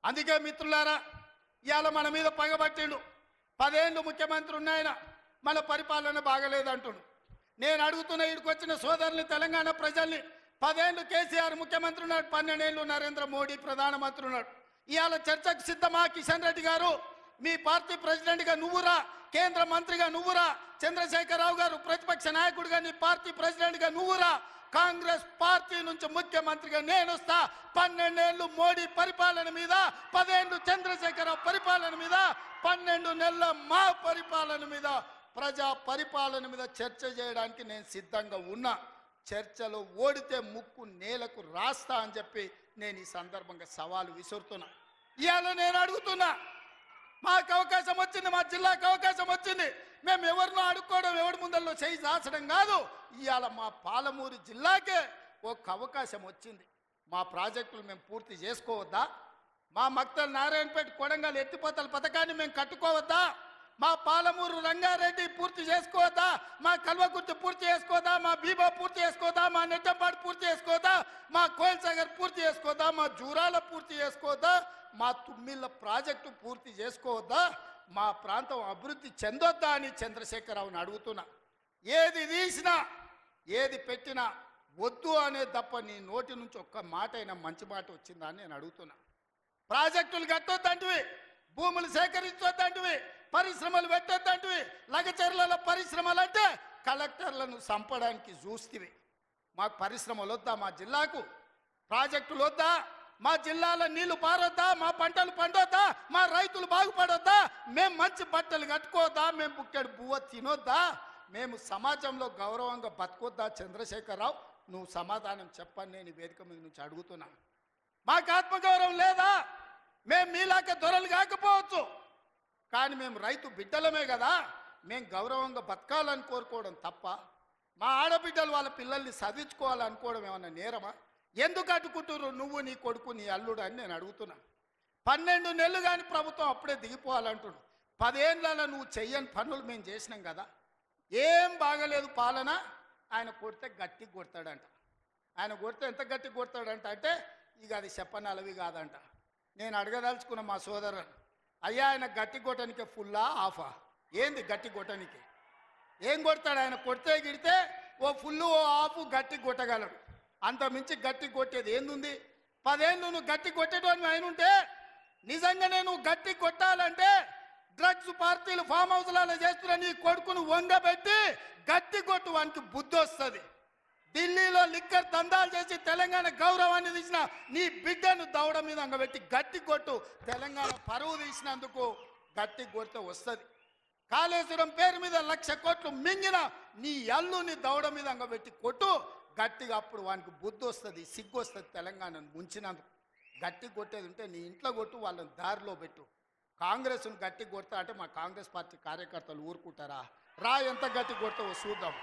అందుకే మిత్రులారా, ఇవాళ మన మీద పగబట్టిండు. 10 ఏళ్ళు ముఖ్యమంత్రి ఉన్నాయన, మన పరిపాలన బాగలేదంటుడు. నేను అడుగుతున్న ఇక్కడికొచ్చిన సోదరుని, తెలంగాణ ప్రజల్ని, 10 ఏళ్ళు కేసీఆర్ ముఖ్యమంత్రి ఉన్నాడు, 12 ఏళ్ళు నరేంద్ర మోడీ ప్రధానమంత్రి ఉన్నాడు. ఇవాళ చర్చకు సిద్ధమా? కిషన్ రెడ్డి గారు, మీ పార్టీ ప్రెసిడెంట్గా నువ్వురా, కేంద్ర మంత్రిగా నువ్వురా, చంద్రశేఖరరావు గారు ప్రతిపక్ష నాయకుడిగా నీ పార్టీ ప్రెసిడెంట్గా నువ్వురా, కాంగ్రెస్ పార్టీ నుంచి ముఖ్యమంత్రిగా నేను వస్తా. 12 ఏళ్ళు మోడీ పరిపాలన మీద, 10 ఏళ్ళు చంద్రశేఖరరావు పరిపాలన మీద, 12 నెలల మా పరిపాలన మీద, ప్రజా పరిపాలన మీద చర్చ చేయడానికి నేను సిద్ధంగా ఉన్నా. చర్చలో ఓడితే ముక్కు నేలకు రాస్తా అని చెప్పి నేను ఈ సందర్భంగా సవాలు విసురుతున్నా. ఇవాళ నేను అడుగుతున్నా, మాకు అవకాశం వచ్చింది, మా జిల్లాకు అవకాశం వచ్చింది, మేము ఎవరినో అడుక్కోవడం, ఎవరి ముందల్లో చేయి దాచడం కాదు. ఇవాళ మా పాలమూరు జిల్లాకే ఒక అవకాశం వచ్చింది. మా ప్రాజెక్టులు మేము పూర్తి చేసుకోవద్దా? మా మక్తల్ నారాయణపేట కొడంగల్ ఎత్తిపోతల పథకాన్ని మేము కట్టుకోవద్దా? మా పాలమూరు రంగారెడ్డి పూర్తి చేసుకోవద్దా? మా కల్వకుర్తి పూర్తి చేసుకోవద్దా? మా బీబా పూర్తి చేసుకోవద్దా? మా నెట్టంపాడు పూర్తి చేసుకోవద్దా? మా కోయిల్ సాగర్ పూర్తి చేసుకోవద్దా? మా జూరాల పూర్తి చేసుకోవద్దా? మా తుమ్మిళ్ళ ప్రాజెక్టు పూర్తి చేసుకోవద్దా? మా ప్రాంతం అభివృద్ధి చెందొద్దా అని చంద్రశేఖరరావుని అడుగుతున్నా. ఏది తీసినా, ఏది పెట్టినా వద్దు అనే తప్ప నీ నోటి నుంచి ఒక్క మాట అయినా మంచి మాట వచ్చిందా అని నేను అడుగుతున్నా. ప్రాజెక్టులు కట్టొద్దంటివి, భూములు సేకరించొద్దంటివి, పరిశ్రమలు పెట్టొద్దంటివి. లగచర్లలో పరిశ్రమలు అంటే కలెక్టర్లను చంపడానికి చూస్తేవి. మాకు పరిశ్రమలు వద్దా? మా జిల్లాకు ప్రాజెక్టులు వద్దా? మా జిల్లాలో నీళ్లు పారొద్దా? మా పంటలు పండొద్దా? మా రైతులు బాగుపడొద్దా? మేము మంచి బట్టలు కట్టుకోవద్దా? మేము బుక్కెడు బువ్వ తినొద్దా? మేము సమాజంలో గౌరవంగా బతకొద్దా? చంద్రశేఖరరావు, నువ్వు సమాధానం చెప్పని నేను వేదిక మీద నుంచి అడుగుతున్నాను. మాకు ఆత్మగౌరవం లేదా? మేము మీలాక దొరలు కాకపోవచ్చు, కానీ మేము రైతు బిడ్డలమే కదా. మేము గౌరవంగా బతకాలని కోరుకోవడం తప్ప, మా ఆడబిడ్డలు వాళ్ళ పిల్లల్ని చదివించుకోవాలనుకోవడం ఏమన్నా నేరమా? ఎందుకు అడ్డుకుంటున్నారు నువ్వు, నీ కొడుకు, నీ అల్లుడు అని నేను అడుగుతున్నాను. 12 నెలలు కానీ ప్రభుత్వం అప్పుడే దిగిపోవాలంటున్నాడు. 10 ఏళ్ళలో నువ్వు చెయ్యని పనులు మేము చేసినాం కదా. ఏం బాగలేదు పాలన. ఆయన కొడితే గట్టి కొడతాడంట. ఆయన కొడితే ఎంత గట్టి కొడతాడంట అంటే ఇక అది చెప్పనలవి కాదంట. నేను అడగదలుచుకున్న మా సోదరుడు, అయ్యా ఆయన గట్టి కొట్టడానికి ఫుల్లా ఆఫా? ఏంది గట్టి కొట్టడానికి? ఏం కొడతాడు ఆయన? కొడితే గిడితే ఓ ఫుల్లు ఓ ఆఫ్ గట్టి కొట్టగలడు, అంత మించి గట్టి కొట్టేది ఏందుంది? 10 ఏళ్ళు నువ్వు గట్టి కొట్టేటోని ఆయన ఉంటే, నిజంగానే నువ్వు గట్టి కొట్టాలంటే డ్రగ్స్ పార్టీలు ఫామ్ హౌస్లలో చేస్తున్న నీ కొడుకును వంగబెట్టి గట్టి కొట్టు, వానికి బుద్ధి వస్తుంది. ఢిల్లీలో లిక్కర్ దందాలు చేసి తెలంగాణ గౌరవాన్ని తీసిన నీ బిడ్డను దౌడ మీద అంగబెట్టి గట్టి కొట్టు. తెలంగాణ పరువు తీసినందుకు గట్టి కొడితే వస్తుంది. కాళేశ్వరం పేరు మీద 1,00,000 కోట్లు మింగిన నీ అల్లుని దౌడ మీద అంగబెట్టి కొట్టు గట్టిగా. అప్పుడు వానికి బుద్ధి వస్తుంది, సిగ్గు వస్తుంది. తెలంగాణను ముంచినందుకు గట్టి కొట్టేది ఉంటే నీ ఇంట్లో కొట్టు, వాళ్ళని దారిలో పెట్టు. కాంగ్రెస్ను గట్టి కొడతా అంటే మా కాంగ్రెస్ పార్టీ కార్యకర్తలు ఊరుకుంటారా? రా, ఎంత గట్టి కొడతావో చూద్దాం.